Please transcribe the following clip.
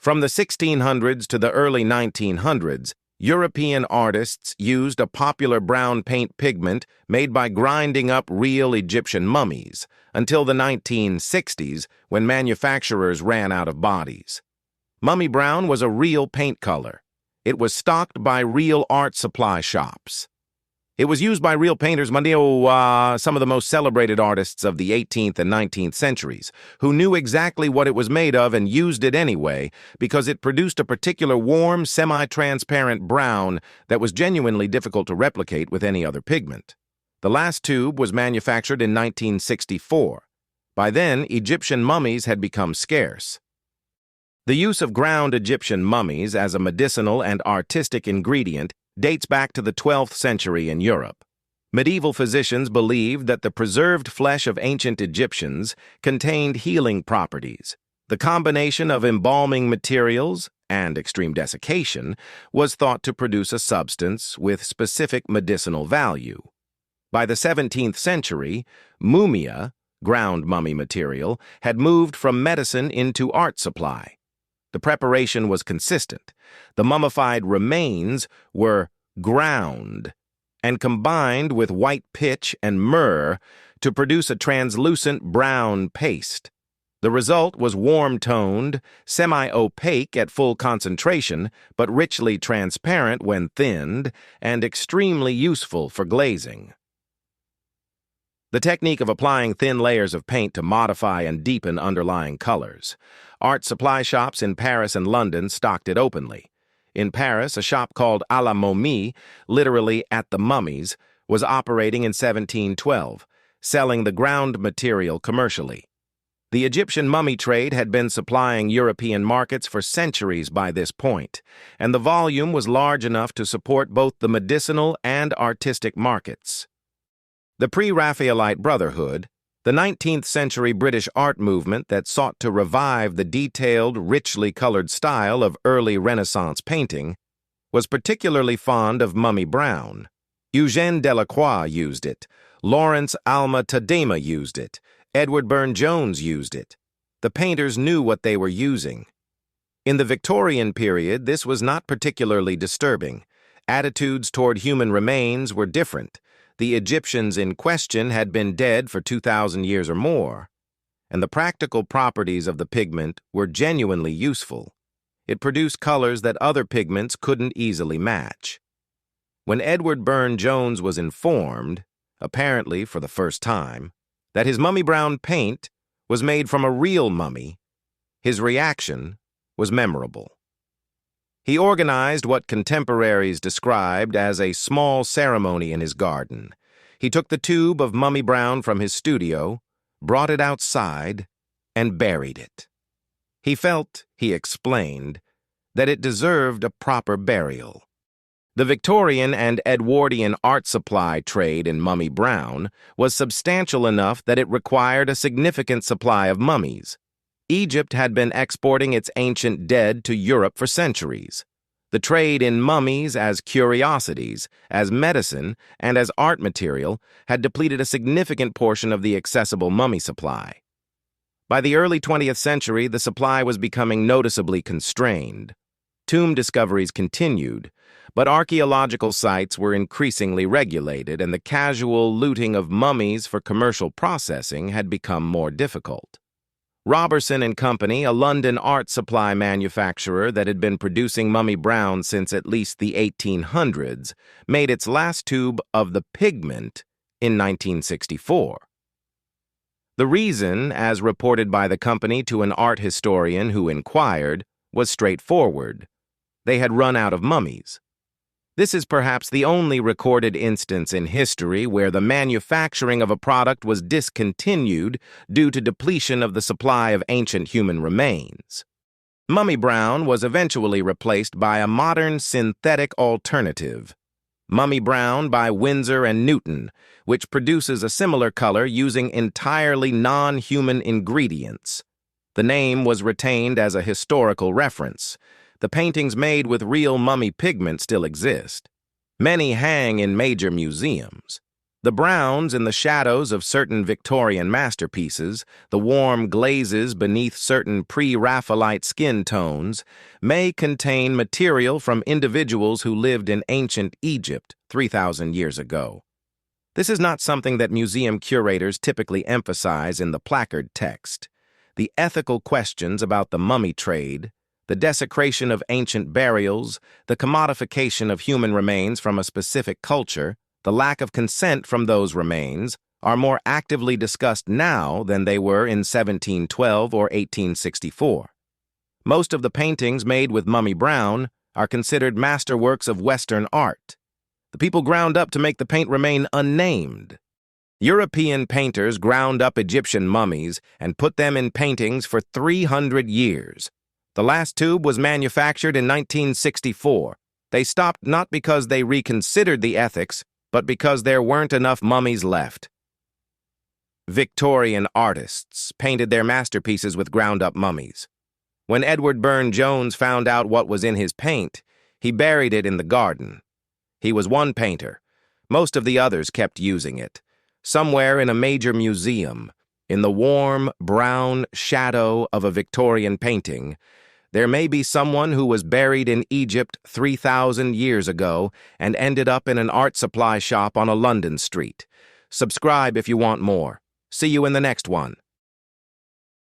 From the 1600s to the early 1900s, European artists used a popular brown paint pigment made by grinding up real Egyptian mummies until the 1960s, when manufacturers ran out of bodies. Mummy brown was a real paint color. It was stocked by real art supply shops. It was used by real painters, some of the most celebrated artists of the 18th and 19th centuries, who knew exactly what it was made of and used it anyway because it produced a particular warm, semi-transparent brown that was genuinely difficult to replicate with any other pigment. The last tube was manufactured in 1964. By then, Egyptian mummies had become scarce. The use of ground Egyptian mummies as a medicinal and artistic ingredient dates back to the 12th century in Europe. Medieval physicians believed that the preserved flesh of ancient Egyptians contained healing properties. The combination of embalming materials and extreme desiccation was thought to produce a substance with specific medicinal value. By the 17th century, mumia, ground mummy material, had moved from medicine into art supply. The preparation was consistent. The mummified remains were ground and combined with white pitch and myrrh to produce a translucent brown paste. The result was warm-toned, semi-opaque at full concentration, but richly transparent when thinned, and extremely useful for glazing. The technique of applying thin layers of paint to modify and deepen underlying colors. Art supply shops in Paris and London stocked it openly. In Paris, a shop called à la momie, literally at the mummies, was operating in 1712, selling the ground material commercially. The Egyptian mummy trade had been supplying European markets for centuries by this point, and the volume was large enough to support both the medicinal and artistic markets. The Pre-Raphaelite Brotherhood, the 19th century British art movement that sought to revive the detailed, richly colored style of early Renaissance painting, was particularly fond of mummy brown. Eugène Delacroix used it, Lawrence Alma Tadema used it, Edward Burne-Jones used it. The painters knew what they were using. In the Victorian period, this was not particularly disturbing. Attitudes toward human remains were different. The Egyptians in question had been dead for 2,000 years or more, and the practical properties of the pigment were genuinely useful. It produced colors that other pigments couldn't easily match. When Edward Burne-Jones was informed, apparently for the first time, that his mummy brown paint was made from a real mummy, his reaction was memorable. He organized what contemporaries described as a small ceremony in his garden. He took the tube of mummy brown from his studio, brought it outside, and buried it. He felt, he explained, that it deserved a proper burial. The Victorian and Edwardian art supply trade in mummy brown was substantial enough that it required a significant supply of mummies. Egypt had been exporting its ancient dead to Europe for centuries. The trade in mummies as curiosities, as medicine, and as art material had depleted a significant portion of the accessible mummy supply. By the early 20th century, the supply was becoming noticeably constrained. Tomb discoveries continued, but archaeological sites were increasingly regulated, and the casual looting of mummies for commercial processing had become more difficult. Robertson and Company, a London art supply manufacturer that had been producing mummy brown since at least the 1800s, made its last tube of the pigment in 1964. The reason, as reported by the company to an art historian who inquired, was straightforward. They had run out of mummies. This is perhaps the only recorded instance in history where the manufacturing of a product was discontinued due to depletion of the supply of ancient human remains. Mummy brown was eventually replaced by a modern synthetic alternative, Mummy Brown by Winsor and Newton, which produces a similar color using entirely non-human ingredients. The name was retained as a historical reference. The paintings made with real mummy pigment still exist. Many hang in major museums. The browns in the shadows of certain Victorian masterpieces, the warm glazes beneath certain pre-Raphaelite skin tones, may contain material from individuals who lived in ancient Egypt 3,000 years ago. This is not something that museum curators typically emphasize in the placard text. The ethical questions about the mummy trade, the desecration of ancient burials, the commodification of human remains from a specific culture, the lack of consent from those remains, are more actively discussed now than they were in 1712 or 1864. Most of the paintings made with Mummy Brown are considered masterworks of Western art. The people ground up to make the paint remain unnamed. European painters ground up Egyptian mummies and put them in paintings for 300 years. The last tube was manufactured in 1964. They stopped not because they reconsidered the ethics, but because there weren't enough mummies left. Victorian artists painted their masterpieces with ground-up mummies. When Edward Burne-Jones found out what was in his paint, he buried it in the garden. He was one painter. Most of the others kept using it. Somewhere in a major museum, in the warm, brown shadow of a Victorian painting, there may be someone who was buried in Egypt 3,000 years ago and ended up in an art supply shop on a London street. Subscribe if you want more. See you in the next one.